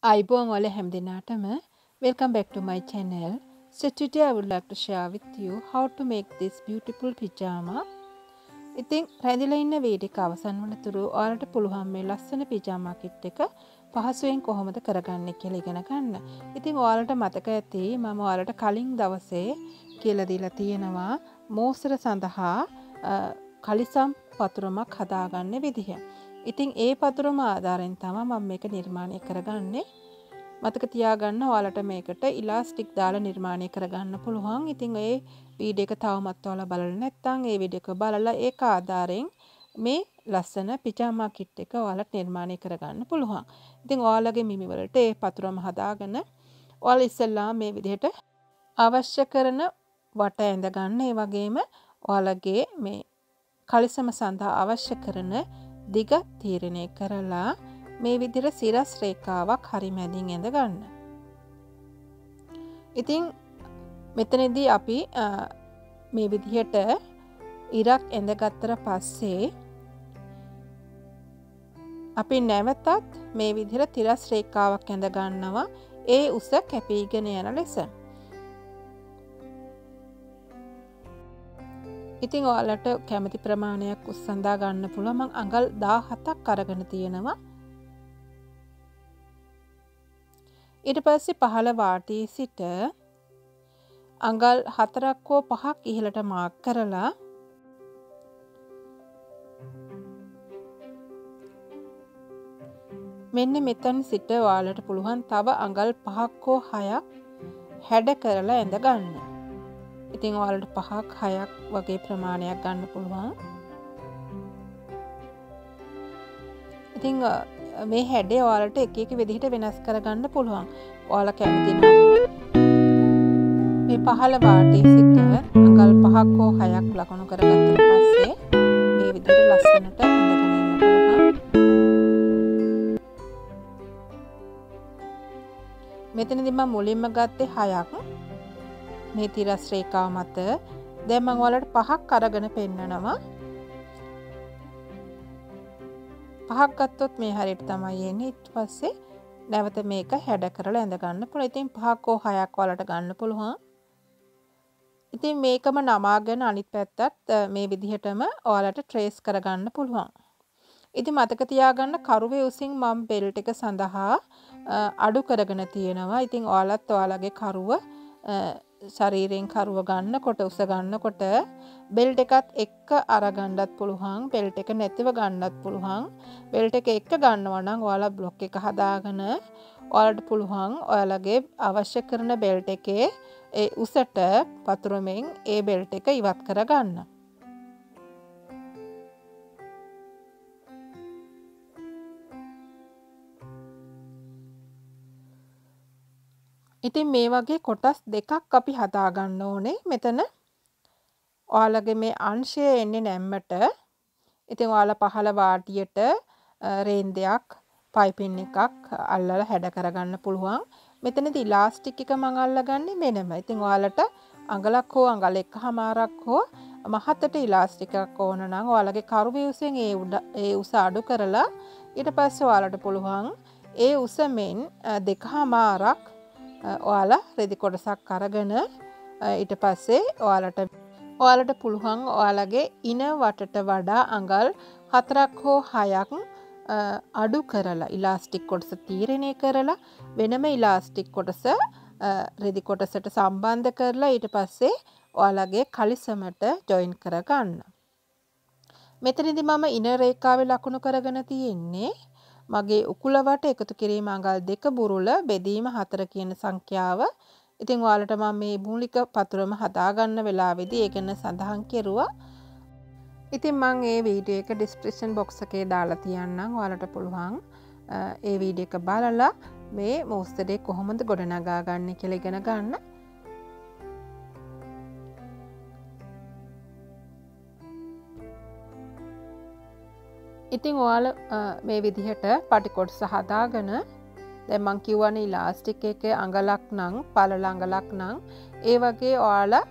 Aibong ole හැමදෙනාටම welcome back to my channel. So today I would like to share with you how to make this beautiful pyjama. ඉතින් රැඳිලා ඉන්න video එක අවසන් වනතුරු ඔයාලට පුළුවන් මේ ලස්සන pyjama kit එක පහසුවෙන් කොහොමද කරගන්නේ කියලා ඉගෙන ගන්න. ඉතින් ඔයාලට මතක ඇති මම ඔයාලට කලින් දවසේ කියලා දීලා තියෙනවා මෝස්තර සඳහා කලිසම් පතුරමක් හදාගන්න විදිහ. ඉතින් ඒ පතුරම ආධාරයෙන් තමයි මම මේක නිර්මාණය කරගන්නේ. මතක තියාගන්න ඔයාලට මේකට ඉලාස්ටික් දාලා නිර්මාණය කරගන්න පුළුවන්. ඉතින් ඒ වීඩියෝ එක තවමත් ඔයාලා බලලා නැත්නම් ඒ වීඩියෝ එක බලලා ඒක ආධාරයෙන් මේ ලස්සන පිජාමා කිට් එක ඔයාලට නිර්මාණය කරගන්න පුළුවන්. ඉතින් ඔයාලගේ මිමි වලට ඒ පතුරම හදාගෙන ඔයාලා ඉස්සෙල්ලා මේ විදිහට අවශ්‍ය කරන වට ඇඳ ගන්න. ඒ වගේම ඔයාලගේ මේ කලිසම සඳහා අවශ්‍ය කරන දිග තීරණය කරලා මේ විදිහට සිරස් රේඛාවක් හරි මැදින් ඇඳ ගන්න. ඉතින් මෙතනදී අපි මේ විදිහට ඉරක් ඇඳගත්තට පස්සේ අපි නැවතත් මේ විදිහට තිරස් රේඛාවක් ඇඳ ගන්නවා ඒ උස කැපීගෙන යන ලෙස. ඉතින් ඔයාලට කැමති ප්‍රමාණයක් උස් සඳහා ගන්න පුළුවන්. මම අඟල් 17ක් අරගෙන තියෙනවා. ඊට පස්සේ පහළ වාටයේ සිට අඟල් 4ක් හෝ 5ක් ඉහළට මාක් කරලා මෙන්න මෙතන සිට ඔයාලට පුළුවන් තව අඟල් 5ක් හෝ 6ක් හැඩ කරලා ඇඳ ගන්න. ඉතින් ඔයාලට 5ක් 6ක් වගේ ප්‍රමාණයක් ගන්න පුළුවන්. ඉතින් මේ හැඩය ඔයාලට එක එක විදිහට වෙනස් කරගන්න පුළුවන්. ඔයාලා කැමති නම් මේ පහළ වාටයේ සිට අඟල් 5ක් හෝ 6ක් ලකුණු කරගත්තට පස්සේ මේ විදිහට ලස්සනට ඇඳගෙන ඉන්න පුළුවන්. මෙතනදී මම මුලින්ම ගත්තේ 6ක්. මේ තිරස් රේඛාව මත දැන් මම ඔයාලට 5ක් අරගෙන පෙන්නනවා. 5ක් ගත්තොත් මේ හරියට තමයි එන්නේ. ඊට පස්සේ නැවත මේක හැඩ කරලා ඇඳ ගන්න පුළුවන්. ඉතින් 5ක් හෝ 6ක් ඔයාලට ගන්න පුළුවන්. ඉතින් මේකම නමාගෙන අනිත් පැත්තත් මේ විදිහටම ඔයාලට ට්‍රේස් කරගන්න පුළුවන්. ඉතින් මතක තියාගන්න කරුවේ උසින් මම බෙල්ට් එක සඳහා අඩු කරගෙන තියෙනවා. ඉතින් ඔයාලත් ඔයාලගේ කරුව ශරීරයෙන් කරුව ගන්නකොට උස ගන්නකොට බෙල්ට් එකත් එක්ක අරගන්නත් පුළුවන්. බෙල්ට් එක නැතිව ගන්නත් පුළුවන්. බෙල්ට් එක එක්ක ගන්නවා නම් ඔයාලා බ්ලොක් එක හදාගෙන ඔයාලට පුළුවන් ඔයාලගේ අවශ්‍ය කරන බෙල්ට් එකේ ඒ උසට පතුරමින් ඒ බෙල්ට් එක ඉවත් කරගන්න. ඉතින් මේ වගේ කොටස් දෙකක් අපි හදා ගන්න ඕනේ. මෙතන ඔයාලගේ මේ අංශය එන්නේ නැම්මට. ඉතින් ඔයාලා පහළ වාටියට රේන්දයක් පයිපින් එකක් අල්ලලා හැඩ කරගන්න පුළුවන්. මෙතනදී ඉලාස්ටික් එක මම අල්ලගන්නේ මෙනම. ඉතින් ඔයාලට අඟලක් හෝ අඟල එකමාරක් හෝ මහතට ඉලාස්ටික් එකක් ඕන නම් ඔයාලගේ කරුවේ උසෙන් ඒ උස අඩු කරලා ඊට පස්සේ ඔයාලට පුළුවන් ඒ උසෙන් දෙකමාරක් ඔයාලා රෙදි කොටසක් අරගෙන ඊට පස්සේ ඔයාලට පුළුවන් ඔයාලගේ ඉන වටට වඩා අඟල් 4ක් හෝ 6ක් අඩු කරලා ඉලාස්ටික් කොටස තීරණය කරලා වෙනම ඉලාස්ටික් කොටස රෙදි කොටසට සම්බන්ධ කරලා ඊට පස්සේ ඔයාලගේ කලිසමට ජොයින් කරගන්න. මෙතනදී මම ඉන රේඛාවේ ලකුණු කරගෙන තියෙන්නේ මගේ උකුලවට එකතු කිරීම අඟල් 2 බුරුල බෙදීම 4 කියන සංඛ්‍යාව. ඉතින් ඔයාලට මම මේ මූලික පතුරම හදා ගන්න වෙලාවේදී ඒක ගැන සඳහන් කෙරුවා. ඉතින් මම මේ වීඩියෝ එක ඩිස්ක්‍රිප්ෂන් බොක්ස් එකේ දාලා තියන්නම්. ඔයාලට පුළුවන් ඒ වීඩියෝ එක බලලා මේ මෝස්තරේ කොහොමද ගොඩනගා ගන්න කියලා ඉගෙන ගන්න. ඉතින් ඔයාලා මේ විදිහට පටි කොටස හදාගෙන දැන් මං කියවනේ ඉලාස්ටික් එකේ අඟලක් නම් පළල අඟලක් නම් ඒ වගේ ඔයාලා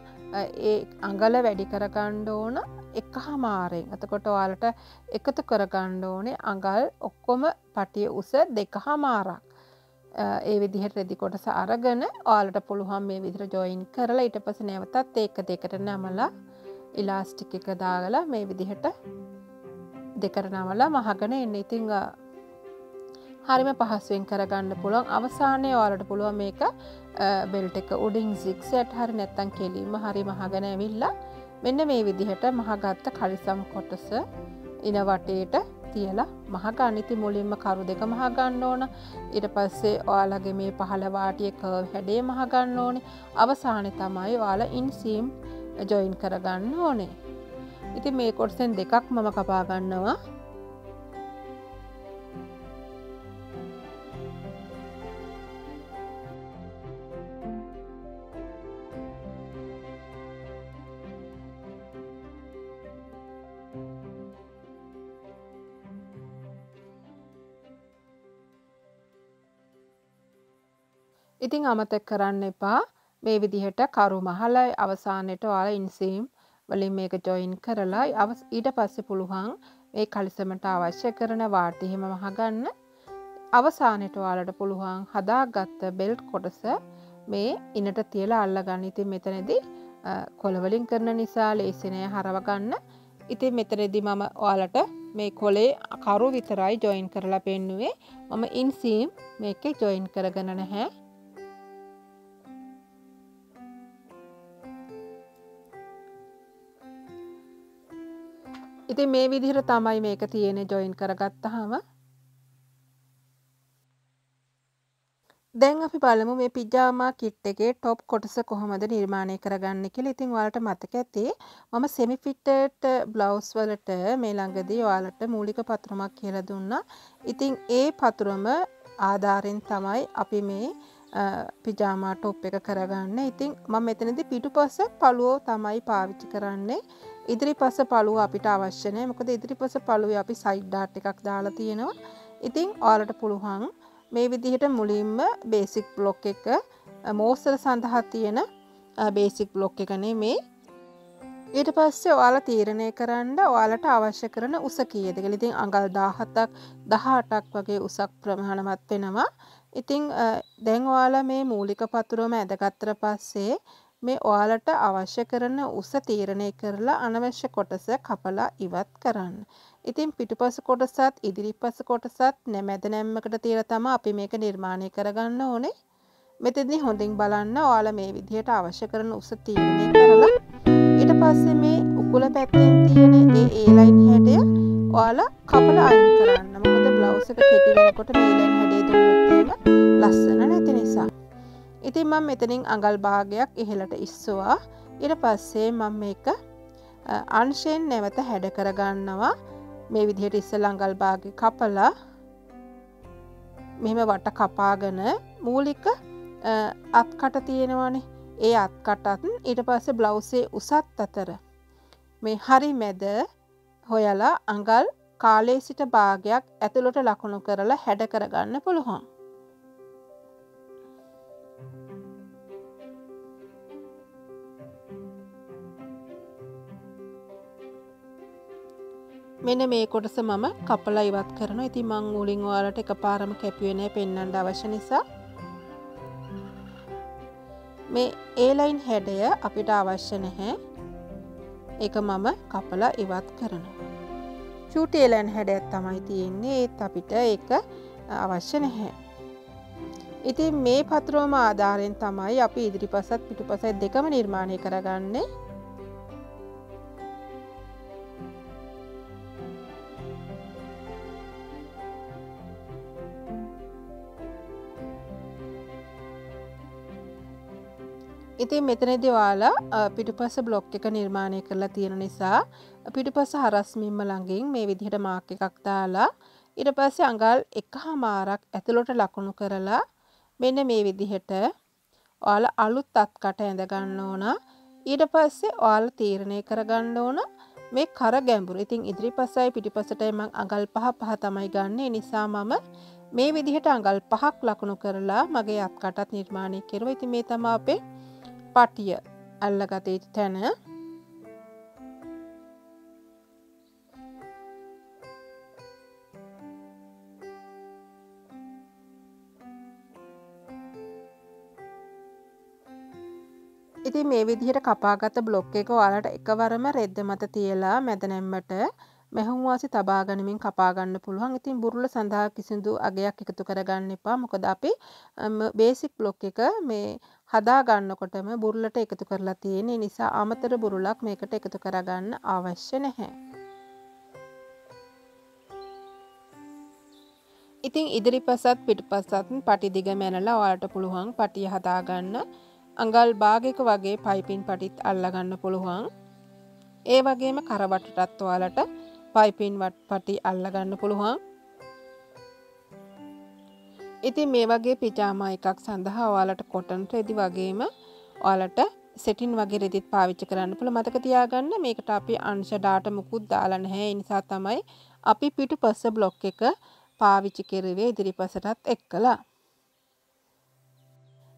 ඒ අඟල වැඩි කරගන්න ඕන එකමාරෙන්. එතකොට ඔයාලට එකතු කරගන්න ඕනේ අඟල් ඔක්කොම පටිය උස දෙකමාරක්. ඒ විදිහට රෙදි කොටස අරගෙන ඔයාලට පුළුවන් මේ විදිහට ජොයින් කරලා ඊට පස්සේ නැවතත් ඒක දෙකට නමලා ඉලාස්ටික් එක දාලා මේ විදිහට දෙකට නමලා මහගෙන එන්න. ඉතින් හරිම පහසුවෙන් කරගන්න පුළුවන්. අවසානයේ ඔයාලට පුළුවන් මේක බෙල්ට් එක උඩින් zigzag හරි නැත්තම් කෙලින්ම හරි මහගෙන ඇවිල්ලා මෙන්න මේ විදිහට මහගත්ත කලිසම් කොටස ඉන වටේට තියලා මහගන්න. ඉතින් මුලින්ම කරු දෙක මහගන්න ඕන. ඊට පස්සේ ඔයාලගේ මේ පහළ වාටියේ කර්ව් හැඩය මහගන්න ඕනේ. අවසානයේ තමයි ඔයාලා ඉන්සීම් ජොයින් කරගන්න ඕනේ. ඉතින් මේ කොටසෙන් දෙකක් මම කපා ගන්නවා. ඉතින් අමතක කරන්න එපා මේ විදිහට කරු මහලා අවසානයේට ඔයාලා ඉන්සීම් වලින් මේක ජොයින් කරලා ඊට පස්සේ පුළුවන් මේ කලිසමට අවශ්‍ය කරන වාටි හිම මහගන්න. අවසානයේට ඔයාලට පුළුවන් හදාගත්ත බෙල්ට් කොටස මේ ඉනට තියලා අල්ලගන්න. ඉතින් මෙතනදී කොළ වලින් කරන නිසා ලේසි නෑ හරව ගන්න. ඉතින් මෙතනදී මම ඔයාලට මේ කොලේ කරු විතරයි ජොයින් කරලා පෙන්නුවේ. මම ඉන්සීම් මේකේ ජොයින් කරගෙන නැහැ. ඉතින් මේ විදිහට තමයි මේක තියෙන්නේ ජොයින් කරගත්තාම. දැන් අපි බලමු මේ පිජාමා කිට් එකේ টොප් කොටස කොහොමද නිර්මාණය කරගන්නේ කියලා. ඉතින් ඔයාලට මතක ඇති මම සෙමි ෆිටඩ් බ්ලවුස් වලට මේ ළඟදී ඔයාලට මූලික පතුරමක් කියලා දුන්නා. ඉතින් ඒ පතුරම ආධාරයෙන් තමයි අපි මේ පිජාමා টොප් එක කරගන්නේ. ඉතින් මම මෙතනදී පිටුපස පළුව තමයි පාවිච්චි කරන්නේ. ඉදිරිපස පළුව අපිට අවශ්‍ය නැහැ. මොකද ඉදිරිපස පළුවේ අපි සයිඩ් ඩාට් එකක් දාලා තියෙනවා. ඉතින් ඔයාලට පුළුවන් මේ විදිහට මුලින්ම බේසික් බ්ලොක් එක මෝස්තර සඳහා තියෙන බේසික් බ්ලොක් එක නෙමේ. ඊට පස්සේ ඔයාලා තීරණය කරන්න ඔයාලට අවශ්‍ය කරන උස කීයද කියලා. ඉතින් අඟල් 17ක් 18ක් වගේ උසක් ප්‍රමාණවත් වෙනවා. ඉතින් දැන් ඔයාලා මේ මූලික පතුරම ඇදගත්තට පස්සේ මේ ඔයාලට අවශ්‍ය කරන උස තීරණය කරලා අනවශ්‍ය කොටස කපලා ඉවත් කරන්න. ඉතින් පිටුපස කොටසත් ඉදිරිපස කොටසත් මැද නැම්මකට තියලා තමයි අපි මේක නිර්මාණය කරගන්න ඕනේ. මෙතනදී හොඳින් බලන්න ඔයාලා මේ විදිහට අවශ්‍ය කරන උස තීරණය කරලා ඊට පස්සේ මේ උකුල පැත්තෙන් තියෙන ඒ ලයින් හැඩය ඔයාලා කපලා අයින් කරන්න. මොකද බ්ලවුස් එක කෙටි වෙනකොට මේ ලයින් හැඩය දුන්නොත් එහෙම ලස්සන නැති නිසා. ඉතින් මම මෙතනින් අඟල් භාගයක් ඉහළට ඉස්සුවා. ඊට පස්සේ මම මේක අංශයෙන් නැවත හැඩ කරගන්නවා. මේ විදිහට ඉස්සෙල්ලා අඟල් භාගය කපලා මෙහෙම වට කපාගෙන මූලික අත්කට තියෙනවානේ. ඒ අත්කටත් ඊට පස්සේ බ්ලවුසේ උසත් අතර මේ හරි මැද හොයලා අඟල් කාලේ සිට භාගයක් ඇතුළට ලකුණු කරලා හැඩ කරගන්න පුළුවන්. මෙන්න මේ කොටස මම කපලා ඉවත් කරනවා. ඉතින් මම මුලින් ඔයාලට එකපාරම කැපුවේ නැහැ පෙන්වන්න අවශ්‍ය නිසා. මේ A line හැඩය අපිට අවශ්‍ය නැහැ. ඒක මම කපලා ඉවත් කරනවා. චූටි A line හැඩයක් තමයි තියෙන්නේ. ඒත් අපිට ඒක අවශ්‍ය නැහැ. ඉතින් මේ පතුරවම ආධාරයෙන් තමයි අපි ඉදිරිපසත් පිටුපසත් දෙකම නිර්මාණය කරගන්නේ. ඉතින් මෙතනදී ඔයාලා පිටුපස බ්ලොක් එක නිර්මාණය කරලා තියෙන නිසා පිටුපස හරස්මින්ම ළඟින් මේ විදිහට මාක් එකක් දාලා ඊට පස්සේ අඟල් 1/4ක් ඇතුළට ලකුණු කරලා මෙන්න මේ විදිහට ඔයාලා අලුත් අත්කට ඇඳ ගන්න ඕන. ඊට පස්සේ ඔයාලා තීරණය කරගන්න ඕන මේ කර ගැඹුර. ඉතින් ඉදිරිපසයි පිටුපසටයි මම අඟල් 5 තමයි ගන්න. ඒ නිසා මම මේ විදිහට අඟල් 5ක් ලකුණු කරලා මගේ අත්කටත් නිර්මාණය කරුවා. ඉතින් මේ තමයි අපේ පටිය අල්ලගත යුතු තැන. ඉතින් මේ විදිහට කපාගත්ත බ්ලොක් එක ඔයාලට එකවරම රෙද්ද මත තියලා මැද නැම්මට මැහුම් වාසි තබා ගනිමින් කපා ගන්න පුළුවන්. ඉතින් බුරුල සඳහා කිසිදු අගයක් එකතු කරගන්න එපා. මොකද අපි බේසික් බ්ලොක් එක මේ හදා ගන්නකොටම බුරුලට එකතු කරලා තියෙන නිසා අමතර බුරුලක් මේකට එකතු කරගන්න අවශ්‍ය නැහැ. ඉතින් ඉදිරිපසත් පිටුපසත් පටි දිග මැනලා ඔයාලට පුළුවන් පටිය හදාගන්න. අඟල් භාගයක වගේ පයිපින් පටිත් අල්ලගන්න පුළුවන්. ඒ වගේම කරවටටත් ඔයාලට පයිපින් පටි අල්ලගන්න පුළුවන්. ඉතින් මේ වගේ පිජාමා එකක් සඳහා ඔයාලට කොටන් රෙදි වගේම ඔයාලට සෙටින් වගේ රෙදිත් පාවිච්චි කරන්න පුළුවන්. මතක තියාගන්න මේකට අපි අංශ ඩාට මුකුත් දාලා නැහැ. ඒ නිසා තමයි අපි පිටුපස බ්ලොක් එක පාවිච්චි කරුවේ ඉදිරිපසටත් එක්කලා.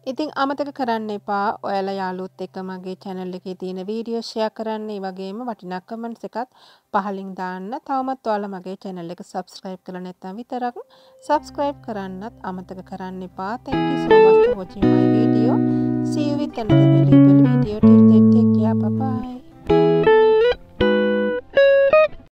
ඉතින් අමතක කරන්න එපා ඔයාලා යාළුවොත් එක්ක මගේ channel එකේ තියෙන වීඩියෝ share කරන්න. ඒ වගේම වටිනා comments එකත් පහලින් දාන්න. තවමත් ඔයාලා මගේ channel එක subscribe කරලා නැත්නම් විතරක් subscribe කරන්නත් අමතක කරන්න එපා. Thank you so much for watching my video. See you with another video.